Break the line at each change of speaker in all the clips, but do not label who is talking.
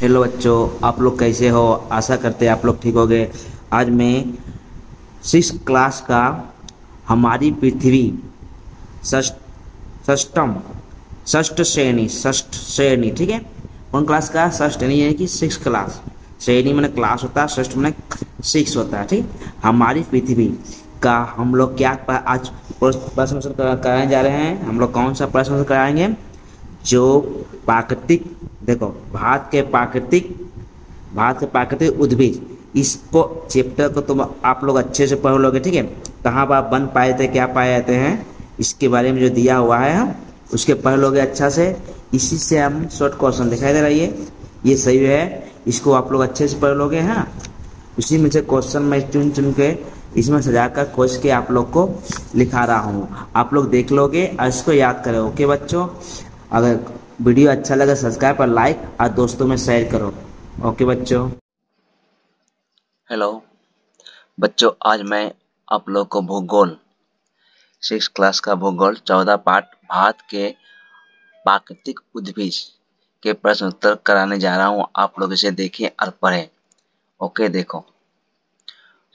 Hello बच्चों, आप लोग कैसे हो? आशा करते हैं आप लोग ठीक होंगे। आज मैं सिक्स क्लास का हमारी पृथ्वी षष्ठ षष्टम षष्ठ श्रेणी, ठीक है। कौन क्लास का? षष्ठ श्रेणी यानी कि सिक्स क्लास। श्रेणी मैंने क्लास होता है, षष्ठ मैंने सिक्स होता है, ठीक। हमारी पृथ्वी का हम लोग क्या आज प्रश्न उत्तर कराने जा रहे हैं। हम लोग कौन सा प्रश्न उत्तर कराएंगे? जो प्राकृतिक, देखो, भारत के प्राकृतिक उद्भिद, इसको चैप्टर को तुम आप लोग अच्छे से पढ़ लोगे, ठीक है। कहाँ पर बन पाए थे, क्या पाए जाते हैं, इसके बारे में जो दिया हुआ है हम उसके पढ़ लोगे अच्छा से। इसी से हम शॉर्ट क्वेश्चन दिखाई दे रहा है, ये सही है। इसको आप लोग अच्छे से पढ़ लोगे। हाँ, उसी में से क्वेश्चन मैं चुन चुन के इसमें सजाकर खोज के आप लोग को लिखा रहा हूँ। आप लोग देख लोगे और इसको याद करो। ओके बच्चों, अगर वीडियो अच्छा लगे सब्सक्राइब और लाइक और दोस्तों में शेयर करो। ओके बच्चों।
हेलो बच्चों, आज मैं आप लोग को भूगोल सिक्स क्लास का भूगोल 14 पार्ट भारत के प्राकृतिक उद्भिद के प्रश्न उत्तर कराने जा रहा हूँ। आप लोग इसे देखें और पढ़ें। ओके, देखो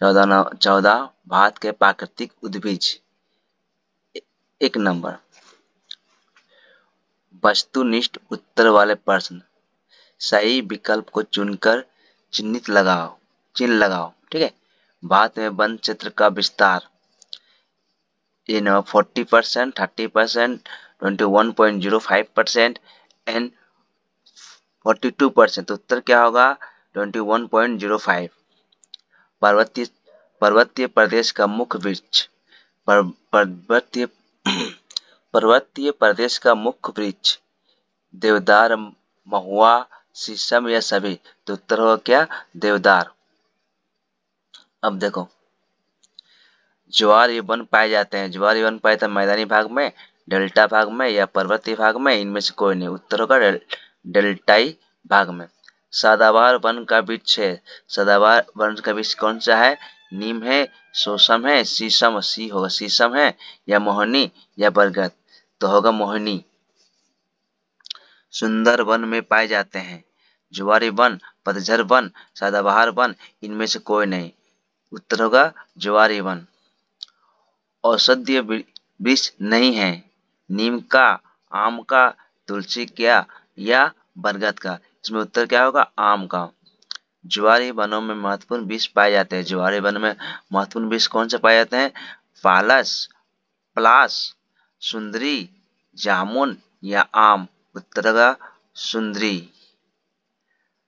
14 भारत के प्राकृतिक उद्भिद। एक नंबर, वस्तुनिष्ठ उत्तर वाले प्रश्न। सही विकल्प को चुनकर चिन्ह लगाओ, ठीक है। भारत में वन क्षेत्र का विस्तार 40%, 30%, 21.05% एंड 42%। तो उत्तर क्या होगा? 21.05। पर्वतीय पर्वतीय प्रदेश का मुख्य वृक्ष। पर्वतीय पर्वतीय प्रदेश का मुख्य वृक्ष देवदार, महुआ, शीशम या सभी। तो उत्तर होगा क्या? देवदार। अब देखो, ज्वार वन पाए जाते हैं। ज्वार वन पाए जाते हैं मैदानी भाग में, डेल्टा भाग में या पर्वतीय भाग में। इनमें से कोई नहीं। उत्तर होगा डेल्टाई भाग में। सदाबहार वन का वृक्ष है। सदाबहार वन का वृक्ष कौन सा है? नीम है, शीशम है, शीशम है या मोहनी या बरगद। तो होगा मोहनी। सुंदर वन में पाए जाते हैं। ज्वारी वन, पतझर वन, सदाबहार वन, इनमें से कोई नहीं। उत्तर होगा ज्वारी वन। औषधीय वृक्ष नहीं है। नीम का, आम का, तुलसी का या बरगद का। इसमें उत्तर क्या होगा? आम का। ज्वारी वनों में महत्वपूर्ण वृक्ष पाए जाते हैं। ज्वारी वन में महत्वपूर्ण वृक्ष कौन से पाए जाते हैं? पालस, पलास, सुंदरी, जामुन या आम। उत्तर होगा सुंदरी।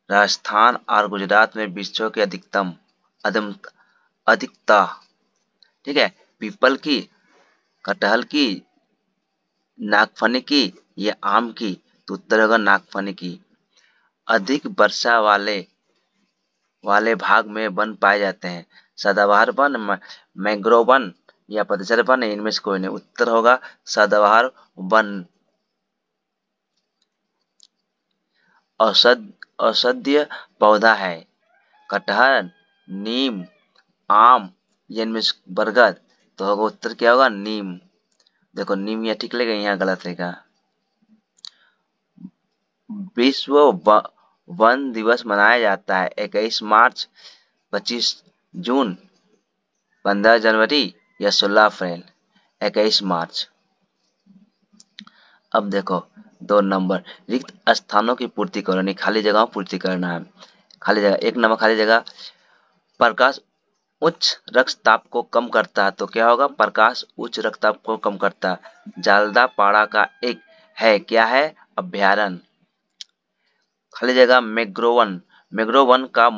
राजस्थान और गुजरात में वृक्षों की अधिकता, ठीक है। पीपल की, कटहल की, नागफनी की या आम की। तो उत्तर होगा नागफनी की। अधिक वर्षा वाले भाग में वन पाए जाते हैं। सदाबहार वन, मैंग्रोव वन या पतझर वन, इनमें से कोई नहीं। उत्तर होगा सदाबहार वन। औषधीय पौधा है। कटहल, नीम, आम या इनमें से बरगद। तो होगा उत्तर क्या होगा? नीम। देखो, नीम यहाँ ठीक लगेगा, यहाँ गलत रहेगा। विश्व वन दिवस मनाया जाता है 21 मार्च, 25 जून, 15 जनवरी या 16 अप्रैल। 21 मार्च। अब देखो 2 नंबर, रिक्त स्थानों की पूर्ति करो, यानी खाली जगह पूर्ति करना है। खाली जगह, 1 नंबर खाली जगह। प्रकाश उच्च रक्तचाप को कम करता है। तो क्या होगा? प्रकाश उच्च रक्तचाप को कम करता है। जालदा पाड़ा का एक है, क्या है? अभ्यारण्य। खाली जगह मैग्रोवन। मैग्रोवन का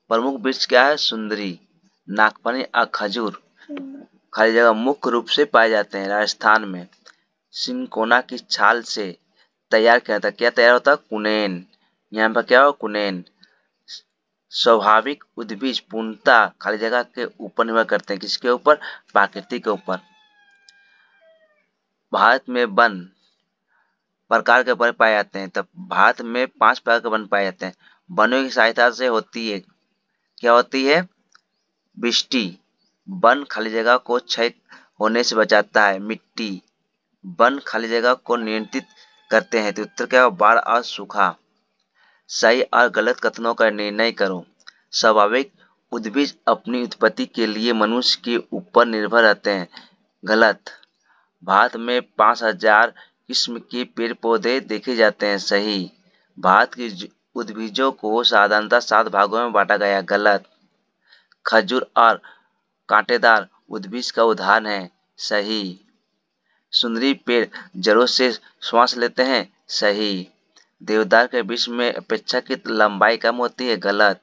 प्रमुख वृक्ष क्या है? सुंदरी, नागफनी और खजूर। खाली जगह मुख्य रूप से पाए जाते हैं राजस्थान में। सिनकोना की छाल से तैयार किया जाता है। क्या तैयार होता है? कुनेन। यहाँ पर क्या हो? कुनेन। स्वाभाविक उद्भिज पूर्णतः खाली जगह के ऊपर निर्भर करते हैं। किसके ऊपर? प्रकृति के ऊपर। भारत में वन प्रकार के वन पाए जाते हैं। तब भारत में 5 प्रकार के वन पाए जाते हैं। वनों की सहायता से होती है, क्या होती है? वृष्टि। वन खाली जगह को क्षय होने से बचाता है। मिट्टी। वन खाली जगह को नियंत्रित करते हैं। तो उत्तर क्या होगा? बाढ़ और सूखा। सही और गलत कथनों का निर्णय करो। स्वाभाविक उद्भिज अपनी उत्पत्ति के लिए मनुष्य के ऊपर निर्भर रहते हैं। गलत। भारत में 5000 किस्म के पेड़ पौधे देखे जाते हैं। सही। भारत के उद्भिजों को साधारणतः 7 भागों में बांटा गया। गलत। खजूर और कांटेदार उद्भिज का उदाहरण है। सही। सुंदरी पेड़ जड़ों से श्वास लेते हैं। सही। देवदार के वृक्ष में अपेक्षाकृत लंबाई कम होती है। गलत।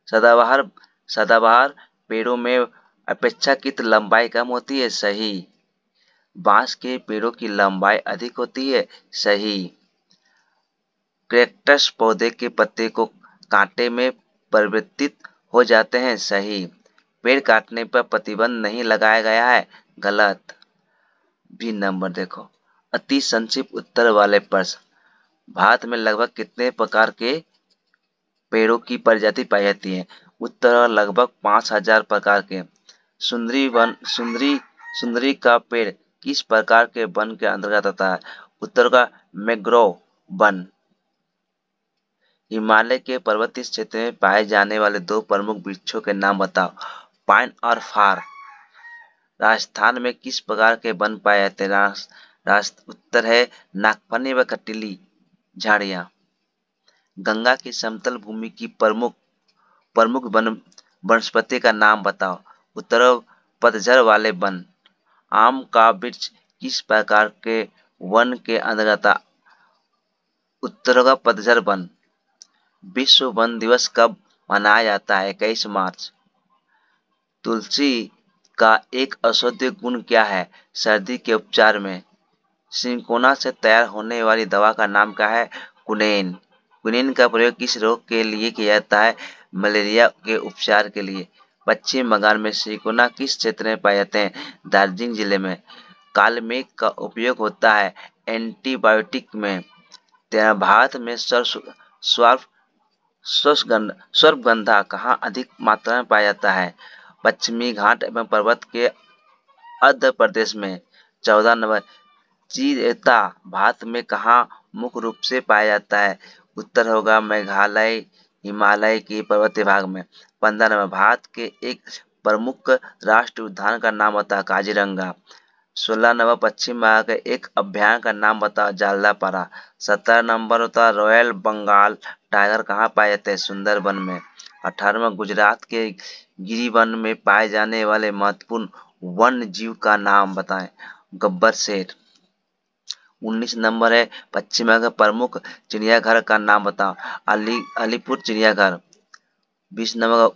सदाबहार सदाबहार पेड़ों में अपेक्षाकृत लंबाई कम होती है। सही। बांस के पेड़ों की लंबाई अधिक होती है। सही। कैक्टस पौधे के पत्ते को कांटे में परिवर्तित हो जाते हैं। सही। पेड़ काटने पर प्रतिबंध नहीं लगाया गया है। गलत। भी नंबर देखो। अति संक्षिप्त उत्तर वाले प्रश्न। भारत में लगभग कितने प्रकार के पेड़ों की प्रजाति पाई जाती है? उत्तर लगभग 5000 प्रकार के। सुंदरी का पेड़ किस प्रकार के वन के अंतर्गत आता है? उत्तर का मैंग्रोव वन। हिमालय के पर्वतीय क्षेत्र में पाए जाने वाले 2 प्रमुख वृक्षों के नाम बताओ। पाइन और फार। राजस्थान में किस प्रकार के वन पाए जाते हैं? उत्तर है नागफनी व कटीली झाड़ियां। गंगा की समतल भूमि की प्रमुख वनस्पति का नाम बताओ। उत्तर पतझड़ वाले वन। आम का वृक्ष किस प्रकार के वन के अंतर्गत आता? उत्तर का पतझड़ वन। विश्व वन दिवस कब मनाया जाता है? 21 मार्च। तुलसी का एक औषधीय गुण क्या है? सर्दी के उपचार में। सिंकोना से तैयार होने वाली दवा का नाम क्या है? कुनेन। कुनेन का प्रयोग किस रोग के लिए किया जाता है? मलेरिया के उपचार के लिए। पश्चिम बंगाल में सिंकोना किस क्षेत्र में पाए जाते हैं? दार्जिलिंग जिले में। कालमेघ का उपयोग होता है एंटीबायोटिक में। भारत में सर्पगंधा कहाँ अधिक मात्रा में पाया जाता है? पश्चिमी घाट एवं पर्वत के आंध्र प्रदेश में। 14 नंबर। चीता भारत में कहाँ मुख्य रूप से पाया जाता है? उत्तर होगा मेघालय हिमालय के पर्वतीय भाग में। 15 नंबर। भारत के एक प्रमुख राष्ट्रीय उद्यान का नाम होता है काजीरंगा। 16 नंबर। पश्चिम बंगाल के एक अभयारण्य का नाम बताओ। जालदापारा। 17 नंबर होता है रॉयल बंगाल टाइगर कहाँ पाए जाते हैं? सुंदरबन में। 18वां। गुजरात के गिरिवन में पाए जाने वाले महत्वपूर्ण वन्य जीव का नाम बताएं। गब्बर शेर। 19 नंबर है पश्चिम बंगाल का प्रमुख चिड़ियाघर का नाम बताओ। अलीपुर चिड़ियाघर। 20 नंबर का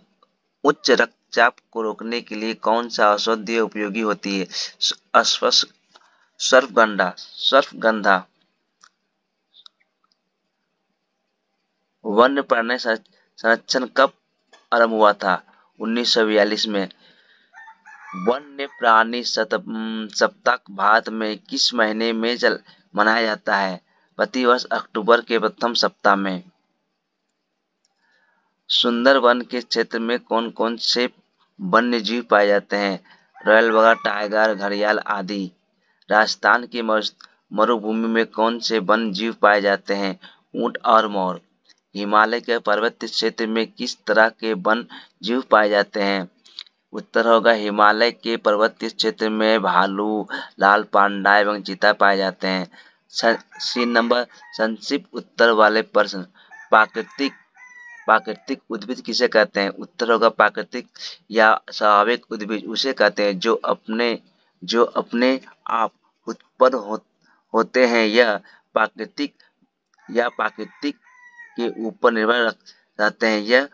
उच्च रक्तचाप को रोकने के लिए कौन सा औषधि उपयोगी होती है? सर्पगंधा। वन्य प्राणी संरक्षण कब आरंभ हुआ था? 1942 में। वन्य प्राणी सप्ताह भारत में किस महीने में मनाया जाता है? प्रतिवर्ष अक्टूबर के प्रथम सप्ताह में। सुंदरबन के क्षेत्र में कौन कौन से वन्य जीव पाए जाते हैं? रॉयल बंगाल टाइगर घड़ियाल आदि। राजस्थान की मरुभूमि में कौन से वन्य जीव पाए जाते हैं? ऊंट और मोर। हिमालय के पर्वतीय क्षेत्र में किस तरह के वन्य जीव पाए जाते हैं? उत्तर होगा हिमालय के पर्वतीय क्षेत्र में भालू लाल पांडा एवं चीता पाए जाते हैं। 3 नंबर। संक्षिप्त उत्तर वाले प्रश्न। प्राकृतिक उद्भिद किसे कहते हैं? उत्तर होगा प्राकृतिक या स्वाभाविक उद्भिद उसे कहते हैं जो अपने आप उत्पन्न होते हैं। यह प्राकृतिक के ऊपर निर्भर रहते हैं। यह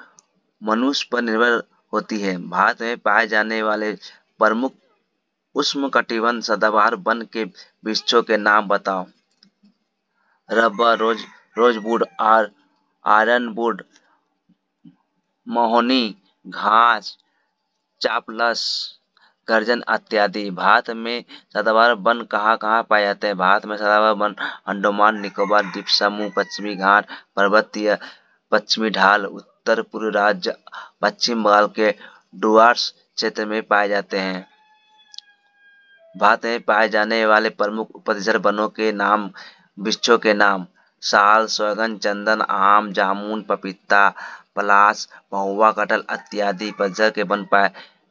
मनुष्य पर निर्भर होती है। भारत में पाए जाने वाले प्रमुख उष्णकटिबंधीय सदाबहार वन के वृक्षों के नाम बताओ। रबर रोजवुड और आयरनवुड। महोगनी घास चापलस गर्जन इत्यादि। भारत में सदाबहार वन कहाँ कहाँ पाए जाते हैं? भारत में सदाबहार वन अंडमान निकोबार द्वीप समूह पश्चिमी घाट पर्वतीय पश्चिमी ढाल उत्तर पूर्व राज्य पश्चिम बंगाल के डुवर्स क्षेत्र में पाए जाते हैं। भारत में पाए जाने वाले प्रमुख पतझड़ वनों के नाम वृक्षों के नाम। साल, सौगन, चंदन, आम, जामुन, पपीता, पलाश, महुआ, कटहल इत्यादि पतझड़ के वन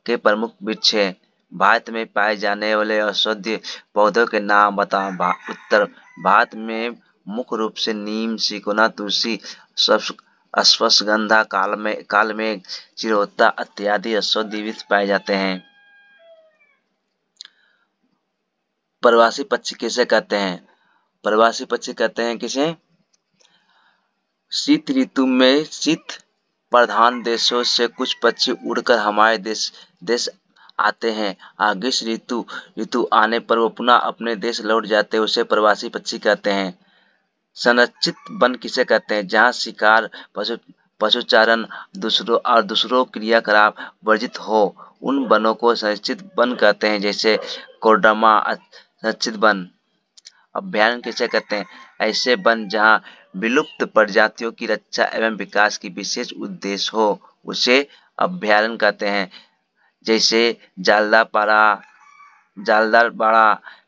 के प्रमुख वृक्ष हैं। भारत में पाए जाने वाले औषधीय पौधों के नाम बताओ। उत्तर भारत में मुख्य रूप से नीम, सिकोना, तुलसी, अश्वगंधा, कालमेघ, चिरौता इत्यादि औषधीय वृक्ष पाए जाते हैं। प्रवासी पक्षी किसे कहते हैं? प्रवासी पक्षी कहते हैं किसे? शीत ऋतु में शीत प्रधान देशों से कुछ पक्षी उड़कर हमारे देश आते हैं। ग्रीष्म ऋतु आने पर वो पुनः अपने देश लौट जाते हैं, उसे प्रवासी पक्षी कहते हैं। संरक्षित वन किसे कहते हैं? जहाँ शिकार, पशुचारण दूसरों क्रियाकलाप वर्जित हो, उन वनों को संरक्षित वन कहते हैं। जैसे कोडरमा संरक्षित वन। अभयारण्य किसे कहते हैं? ऐसे वन जहाँ विलुप्त प्रजातियों की रक्षा एवं विकास की विशेष उद्देश्य हो, उसे अभयारण्य कहते हैं। जैसे जालदापाड़ा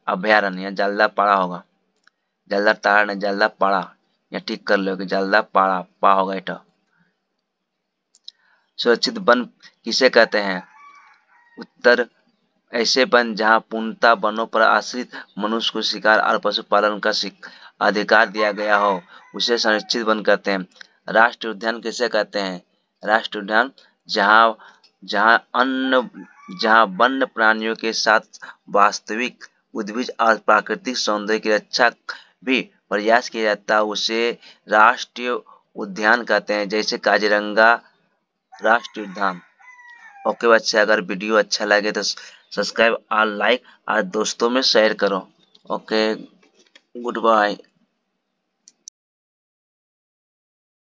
अभयारण्य, या जालदापाड़ा होगा, जालदापाड़ा नहीं, जालदापाड़ा, या ठीक कर लो कि जालदापाड़ा पा होगा इटा। सुरक्षित वन किसे कहते हैं? उत्तर ऐसे वन जहाँ पूर्णतः वनों पर आश्रित मनुष्य को शिकार और पशुपालन का अधिकार दिया गया हो, उसे संरक्षित वन कहते हैं। राष्ट्रीय उद्यान किसे कहते हैं? राष्ट्रीय उद्यान जहाँ जहाँ वन्य प्राणियों के साथ वास्तविक उद्भिज और प्राकृतिक सौंदर्य की रक्षा भी प्रयास किया जाता है, उसे राष्ट्रीय उद्यान कहते हैं। जैसे काजीरंगा राष्ट्रीय उद्यान। ओके बच्चे, अगर वीडियो अच्छा लगे तो सब्सक्राइब और लाइक और दोस्तों में शेयर करो। Okay, good bye.